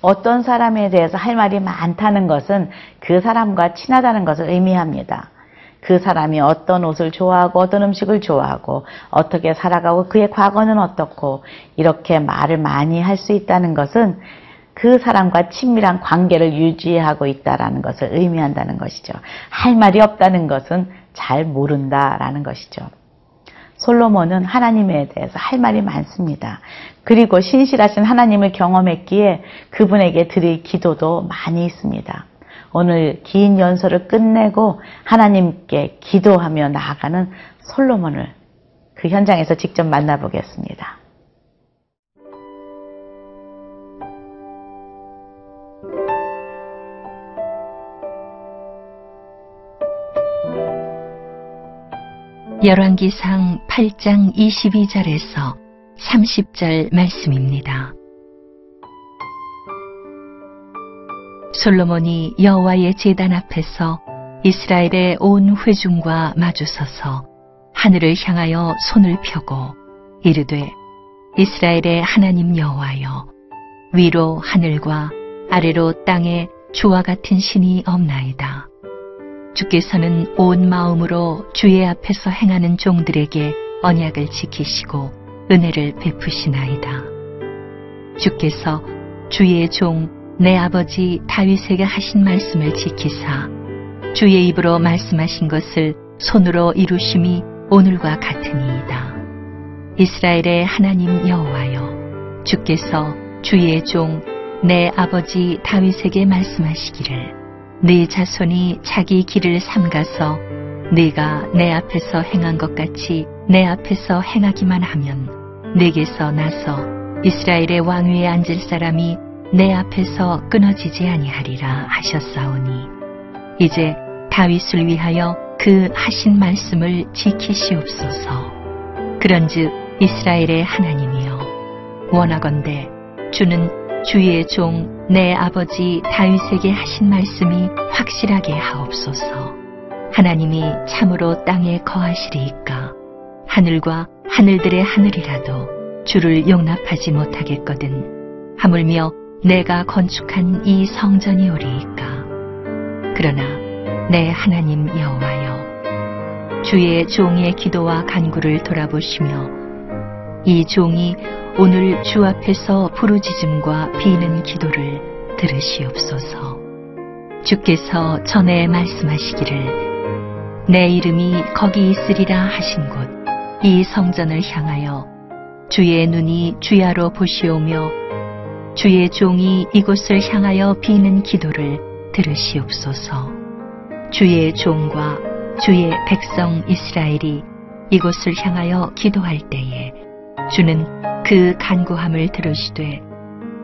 어떤 사람에 대해서 할 말이 많다는 것은 그 사람과 친하다는 것을 의미합니다. 그 사람이 어떤 옷을 좋아하고 어떤 음식을 좋아하고 어떻게 살아가고 그의 과거는 어떻고 이렇게 말을 많이 할 수 있다는 것은 그 사람과 친밀한 관계를 유지하고 있다는 것을 의미한다는 것이죠. 할 말이 없다는 것은 잘 모른다라는 것이죠. 솔로몬은 하나님에 대해서 할 말이 많습니다. 그리고 신실하신 하나님을 경험했기에 그분에게 드릴 기도도 많이 있습니다. 오늘 긴 연설을 끝내고 하나님께 기도하며 나아가는 솔로몬을 그 현장에서 직접 만나보겠습니다. 열왕기상 8장 22절에서 30절 말씀입니다. 솔로몬이 여호와의 제단 앞에서 이스라엘의 온 회중과 마주서서 하늘을 향하여 손을 펴고 이르되 이스라엘의 하나님 여호와여 위로 하늘과 아래로 땅에 주와 같은 신이 없나이다. 주께서는 온 마음으로 주의 앞에서 행하는 종들에게 언약을 지키시고 은혜를 베푸시나이다. 주께서 주의 종 내 아버지 다윗에게 하신 말씀을 지키사 주의 입으로 말씀하신 것을 손으로 이루심이 오늘과 같으니이다. 이스라엘의 하나님 여호와여 주께서 주의 종 내 아버지 다윗에게 말씀하시기를 네 자손이 자기 길을 삼가서 네가 내 앞에서 행한 것 같이 내 앞에서 행하기만 하면 네게서 나서 이스라엘의 왕위에 앉을 사람이 내 앞에서 끊어지지 아니하리라 하셨사오니 이제 다윗을 위하여 그 하신 말씀을 지키시옵소서. 그런즉 이스라엘의 하나님이여 원하건대 주는 주의 종 내 아버지 다윗에게 하신 말씀이 확실하게 하옵소서. 하나님이 참으로 땅에 거하시리이까 하늘과 하늘들의 하늘이라도 주를 용납하지 못하겠거든 하물며 내가 건축한 이 성전이 오리이까. 그러나 내 하나님 여호와여 주의 종의 기도와 간구를 돌아보시며 이 종이 오늘 주 앞에서 부르짖음과 비는 기도를 들으시옵소서. 주께서 전에 말씀하시기를 내 이름이 거기 있으리라 하신 곳 이 성전을 향하여 주의 눈이 주야로 보시오며 주의 종이 이곳을 향하여 비는 기도를 들으시옵소서. 주의 종과 주의 백성 이스라엘이 이곳을 향하여 기도할 때에 주는 그 간구함을 들으시되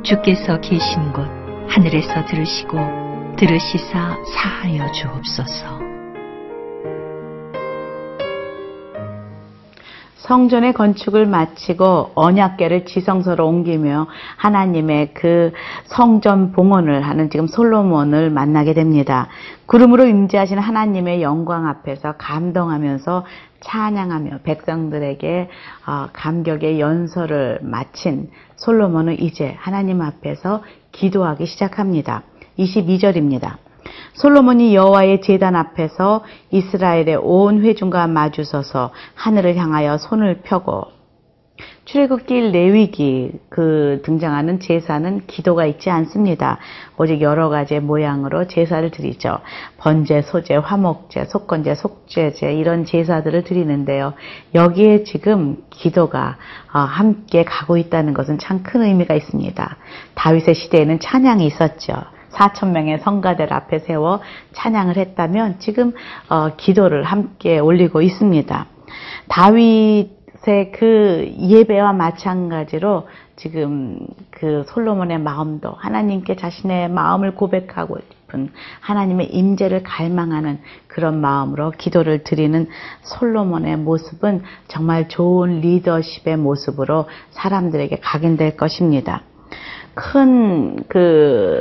주께서 계신 곳 하늘에서 들으시고 들으시사 사하여 주옵소서. 성전의 건축을 마치고 언약궤를 지성소로 옮기며 하나님의 그 성전 봉헌을 하는 지금 솔로몬을 만나게 됩니다. 구름으로 임재하신 하나님의 영광 앞에서 감동하면서 찬양하며 백성들에게 감격의 연설을 마친 솔로몬은 이제 하나님 앞에서 기도하기 시작합니다. 22절입니다. 솔로몬이 여호와의 제단 앞에서 이스라엘의 온 회중과 마주서서 하늘을 향하여 손을 펴고 출애굽기 레위기 등장하는 제사는 기도가 있지 않습니다. 오직 여러 가지의 모양으로 제사를 드리죠. 번제, 소제, 화목제, 속건제, 속죄제 이런 제사들을 드리는데요. 여기에 지금 기도가 함께 가고 있다는 것은 참 큰 의미가 있습니다. 다윗의 시대에는 찬양이 있었죠. 4,000명의 성가대를 앞에 세워 찬양을 했다면 지금 기도를 함께 올리고 있습니다. 다윗의 그 예배와 마찬가지로 지금 그 솔로몬의 마음도 하나님께 자신의 마음을 고백하고 싶은 하나님의 임재를 갈망하는 그런 마음으로 기도를 드리는 솔로몬의 모습은 정말 좋은 리더십의 모습으로 사람들에게 각인될 것입니다. 큰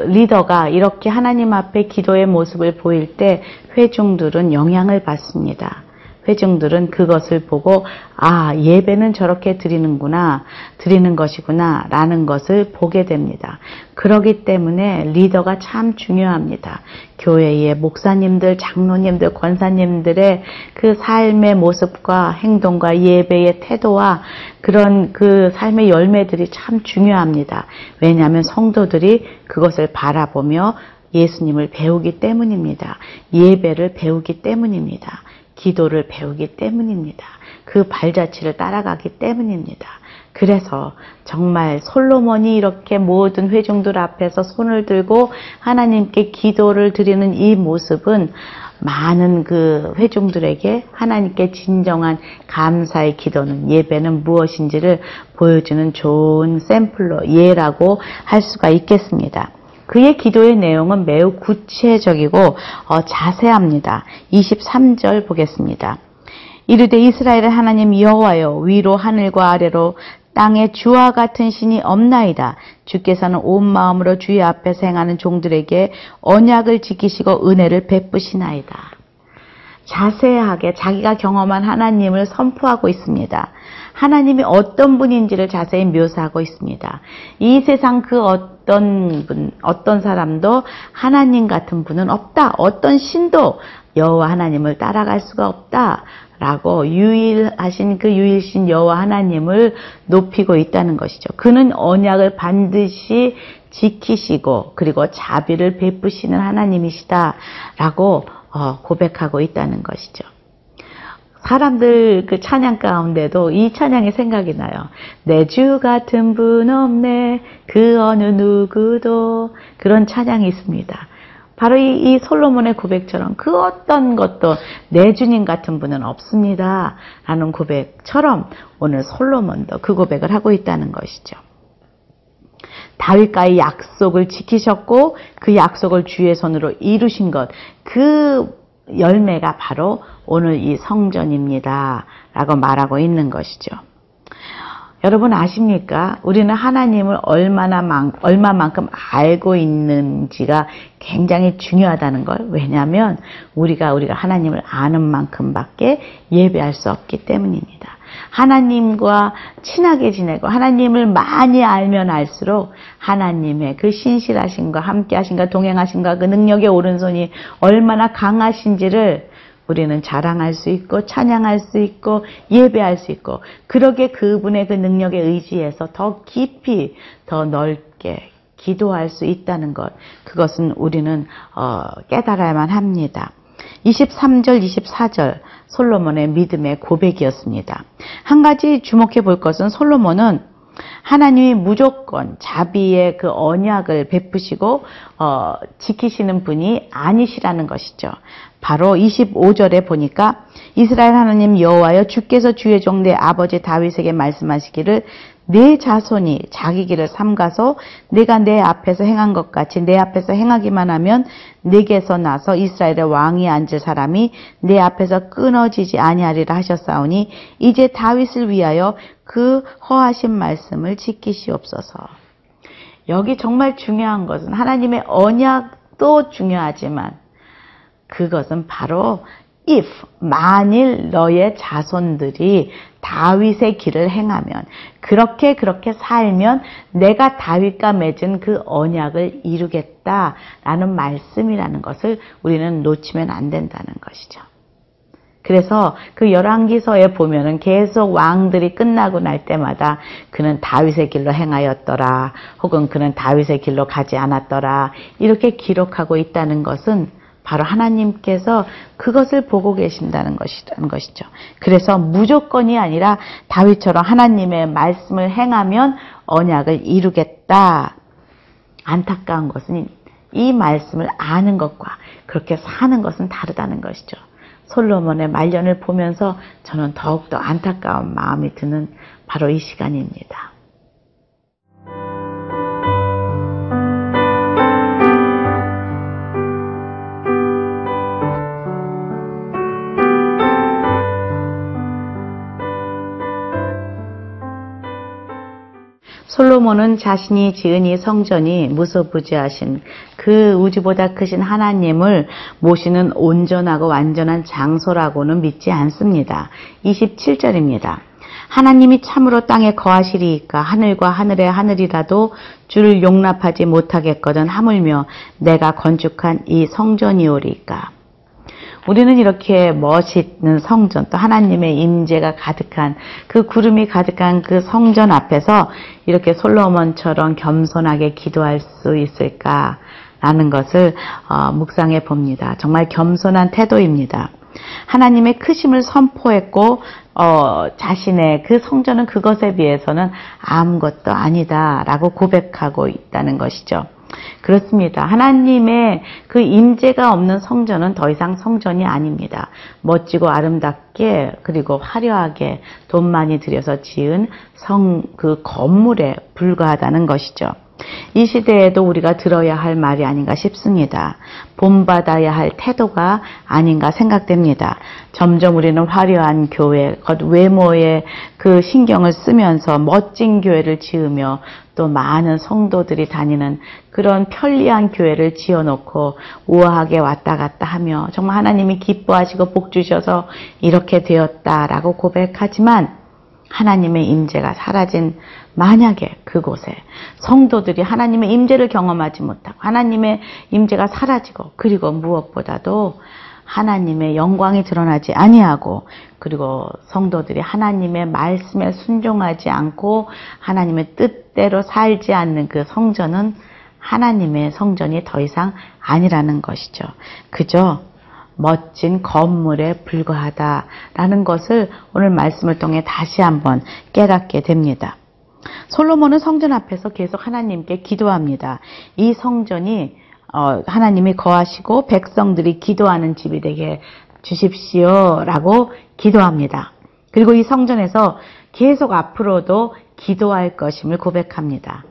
리더가 이렇게 하나님 앞에 기도의 모습을 보일 때 회중들은 영향을 받습니다. 회중들은 그것을 보고 아, 예배는 저렇게 드리는 것이구나 라는 것을 보게 됩니다. 그렇기 때문에 리더가 참 중요합니다. 교회의 목사님들, 장로님들, 권사님들의 그 삶의 모습과 행동과 예배의 태도와 그런 그 삶의 열매들이 참 중요합니다. 왜냐하면 성도들이 그것을 바라보며 예수님을 배우기 때문입니다. 예배를 배우기 때문입니다. 기도를 배우기 때문입니다. 그 발자취를 따라가기 때문입니다. 그래서 정말 솔로몬이 이렇게 모든 회중들 앞에서 손을 들고 하나님께 기도를 드리는 이 모습은 많은 그 회중들에게 하나님께 진정한 감사의 기도는 예배는 무엇인지를 보여주는 좋은 샘플로 예라고 할 수가 있겠습니다. 그의 기도의 내용은 매우 구체적이고 자세합니다. 23절 보겠습니다. 이르되 이스라엘의 하나님 여호와여 위로 하늘과 아래로 땅에 주와 같은 신이 없나이다. 주께서는 온 마음으로 주의 앞에서 행하는 종들에게 언약을 지키시고 은혜를 베푸시나이다. 자세하게 자기가 경험한 하나님을 선포하고 있습니다. 하나님이 어떤 분인지를 자세히 묘사하고 있습니다. 이 세상 그 어떤 사람도 하나님 같은 분은 없다. 어떤 신도 여호와 하나님을 따라갈 수가 없다. 라고 유일하신 그 유일신 여호와 하나님을 높이고 있다는 것이죠. 그는 언약을 반드시 지키시고 그리고 자비를 베푸시는 하나님이시다. 라고 고백하고 있다는 것이죠. 사람들 그 찬양 가운데도 이 찬양이 생각이 나요. 내 주 같은 분 없네 그 어느 누구도 그런 찬양이 있습니다. 바로 이 솔로몬의 고백처럼 그 어떤 것도 내 주님 같은 분은 없습니다 라는 고백처럼 오늘 솔로몬도 그 고백을 하고 있다는 것이죠. 다윗과의 약속을 지키셨고 그 약속을 주의 손으로 이루신 것, 그 열매가 바로 오늘 이 성전입니다 라고 말하고 있는 것이죠. 여러분 아십니까? 우리는 하나님을 얼마만큼 알고 있는지가 굉장히 중요하다는 걸. 왜냐하면 우리가 하나님을 아는 만큼밖에 예배할 수 없기 때문입니다. 하나님과 친하게 지내고 하나님을 많이 알면 알수록 하나님의 그 신실하심과 함께하심과 동행하심과 그 능력의 오른손이 얼마나 강하신지를 우리는 자랑할 수 있고 찬양할 수 있고 예배할 수 있고 그러게 그분의 그 능력에 의지해서 더 깊이 더 넓게 기도할 수 있다는 것, 그것은 우리는 깨달아야만 합니다. 23절 24절 솔로몬의 믿음의 고백이었습니다. 한 가지 주목해 볼 것은 솔로몬은 하나님이 무조건 자비의 그 언약을 베푸시고 지키시는 분이 아니시라는 것이죠. 바로 25절에 보니까 이스라엘 하나님 여호와여 주께서 주의 종 내 아버지 다윗에게 말씀하시기를 내 자손이 자기 길을 삼가서 내가 내 앞에서 행한 것 같이 내 앞에서 행하기만 하면 내게서 나서 이스라엘의 왕이 앉을 사람이 내 앞에서 끊어지지 아니하리라 하셨사오니 이제 다윗을 위하여 그 허하신 말씀을 지키시옵소서. 여기 정말 중요한 것은 하나님의 언약도 중요하지만 그것은 바로 if, 만일 너의 자손들이 다윗의 길을 행하면 그렇게 살면 내가 다윗과 맺은 그 언약을 이루겠다라는 말씀이라는 것을 우리는 놓치면 안 된다는 것이죠. 그래서 그 열왕기서에 보면은 계속 왕들이 끝나고 날 때마다 그는 다윗의 길로 행하였더라 혹은 그는 다윗의 길로 가지 않았더라 이렇게 기록하고 있다는 것은 바로 하나님께서 그것을 보고 계신다는 것이죠. 그래서 무조건이 아니라 다윗처럼 하나님의 말씀을 행하면 언약을 이루겠다. 안타까운 것은 이 말씀을 아는 것과 그렇게 사는 것은 다르다는 것이죠. 솔로몬의 말년을 보면서 저는 더욱더 안타까운 마음이 드는 바로 이 시간입니다. 솔로몬은 자신이 지은 이 성전이 무소부지하신 그 우주보다 크신 하나님을 모시는 온전하고 완전한 장소라고는 믿지 않습니다. 27절입니다. 하나님이 참으로 땅에 거하시리이까 하늘과 하늘의 하늘이라도 주를 용납하지 못하겠거든 하물며 내가 건축한 이 성전이오리까. 우리는 이렇게 멋있는 성전, 또 하나님의 임재가 가득한 그 구름이 가득한 그 성전 앞에서 이렇게 솔로몬처럼 겸손하게 기도할 수 있을까라는 것을 묵상해 봅니다. 정말 겸손한 태도입니다. 하나님의 크심을 선포했고 자신의 그 성전은 그것에 비해서는 아무것도 아니다라고 고백하고 있다는 것이죠. 그렇습니다. 하나님의 그 임재가 없는 성전은 더 이상 성전이 아닙니다. 멋지고 아름답게 그리고 화려하게 돈 많이 들여서 지은 그 건물에 불과하다는 것이죠. 이 시대에도 우리가 들어야 할 말이 아닌가 싶습니다. 본받아야 할 태도가 아닌가 생각됩니다. 점점 우리는 화려한 교회, 외모에 그 신경을 쓰면서 멋진 교회를 지으며 또 많은 성도들이 다니는 그런 편리한 교회를 지어놓고 우아하게 왔다 갔다 하며 정말 하나님이 기뻐하시고 복 주셔서 이렇게 되었다라고 고백하지만 하나님의 임재가 사라진 만약에 그곳에 성도들이 하나님의 임재를 경험하지 못하고 하나님의 임재가 사라지고 그리고 무엇보다도 하나님의 영광이 드러나지 아니하고 그리고 성도들이 하나님의 말씀에 순종하지 않고 하나님의 뜻대로 살지 않는 그 성전은 하나님의 성전이 더 이상 아니라는 것이죠. 그저 멋진 건물에 불과하다라는 것을 오늘 말씀을 통해 다시 한번 깨닫게 됩니다. 솔로몬은 성전 앞에서 계속 하나님께 기도합니다. 이 성전이 하나님이 거하시고 백성들이 기도하는 집이 되게 주십시오라고 기도합니다. 그리고 이 성전에서 계속 앞으로도 기도할 것임을 고백합니다.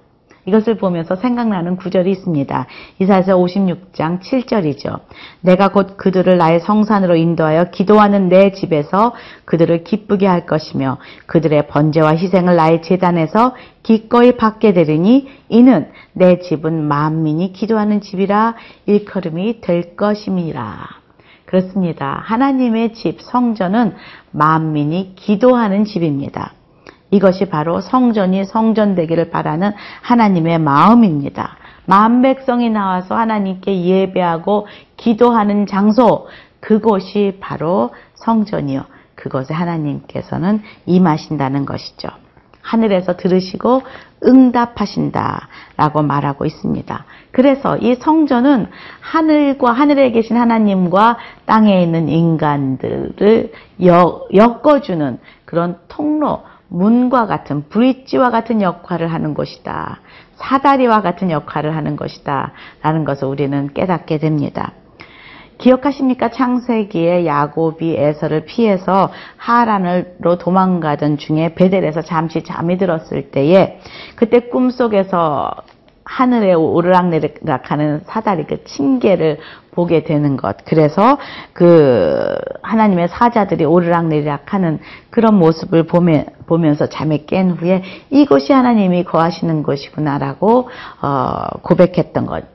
이것을 보면서 생각나는 구절이 있습니다. 이사야서 56장 7절이죠. 내가 곧 그들을 나의 성산으로 인도하여 기도하는 내 집에서 그들을 기쁘게 할 것이며 그들의 번제와 희생을 나의 제단에서 기꺼이 받게 되리니 이는 내 집은 만민이 기도하는 집이라 일컬음이 될 것임이라. 그렇습니다. 하나님의 집 성전은 만민이 기도하는 집입니다. 이것이 바로 성전이 성전되기를 바라는 하나님의 마음입니다. 만 백성이 나와서 하나님께 예배하고 기도하는 장소, 그곳이 바로 성전이요. 그곳에 하나님께서는 임하신다는 것이죠. 하늘에서 들으시고 응답하신다라고 말하고 있습니다. 그래서 이 성전은 하늘과 하늘에 계신 하나님과 땅에 있는 인간들을 엮어주는 그런 통로, 문과 같은 브릿지와 같은 역할을 하는 곳이다. 사다리와 같은 역할을 하는 것이다. 라는 것을 우리는 깨닫게 됩니다. 기억하십니까? 창세기에 야곱이 에서를 피해서 하란으로 도망가던 중에 베델에서 잠시 잠이 들었을 때에 그때 꿈속에서 하늘에 오르락내리락하는 사다리 그 층계를 보게 되는 것. 그래서 그 하나님의 사자들이 오르락내리락하는 그런 모습을 보면서 잠에 깬 후에 이곳이 하나님이 거하시는 곳이구나라고 고백했던 것.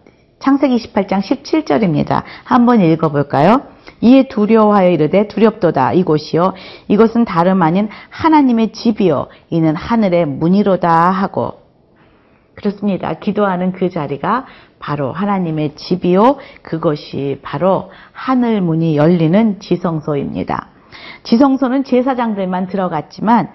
창세기 28장 17절입니다. 한번 읽어볼까요? 이에 두려워하여 이르되 두렵도다 이곳이요 이곳은 다름 아닌 하나님의 집이요 이는 하늘의 문이로다 하고. 그렇습니다. 기도하는 그 자리가 바로 하나님의 집이요 그것이 바로 하늘 문이 열리는 지성소입니다. 지성소는 제사장들만 들어갔지만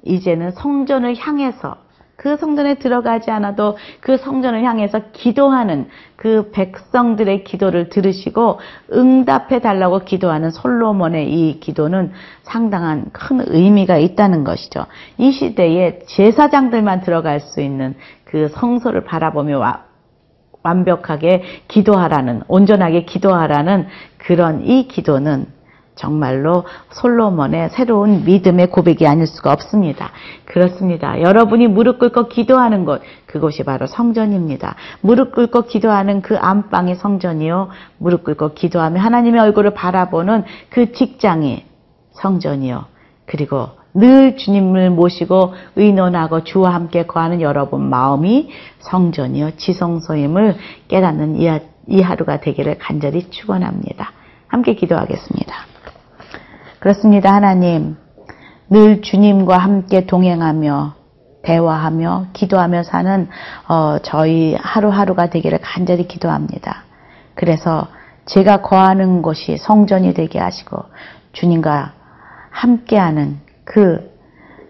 이제는 성전을 향해서 그 성전에 들어가지 않아도 그 성전을 향해서 기도하는 그 백성들의 기도를 들으시고 응답해 달라고 기도하는 솔로몬의 이 기도는 상당한 큰 의미가 있다는 것이죠. 이 시대에 제사장들만 들어갈 수 있는 그 성소를 바라보며 완벽하게 기도하라는, 온전하게 기도하라는 그런 이 기도는 정말로 솔로몬의 새로운 믿음의 고백이 아닐 수가 없습니다. 그렇습니다. 여러분이 무릎 꿇고 기도하는 곳, 그곳이 바로 성전입니다. 무릎 꿇고 기도하는 그 안방이 성전이요. 무릎 꿇고 기도하며 하나님의 얼굴을 바라보는 그 직장이 성전이요. 그리고 늘 주님을 모시고 의논하고 주와 함께 거하는 여러분 마음이 성전이요 지성소임을 깨닫는 이 하루가 되기를 간절히 축원합니다. 함께 기도하겠습니다. 그렇습니다. 하나님, 늘 주님과 함께 동행하며 대화하며 기도하며 사는 저희 하루하루가 되기를 간절히 기도합니다. 그래서 제가 거하는 곳이 성전이 되게 하시고 주님과 함께하는 그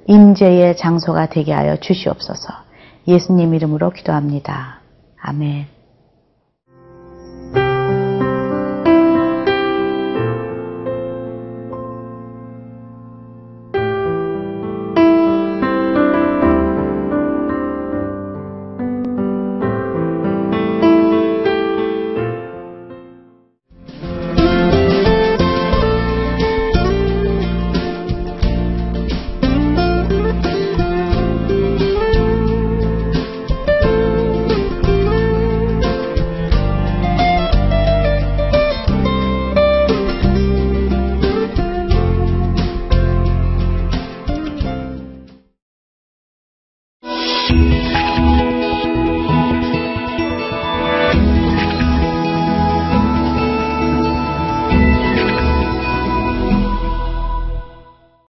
임재의 장소가 되게 하여 주시옵소서. 예수님 이름으로 기도합니다. 아멘.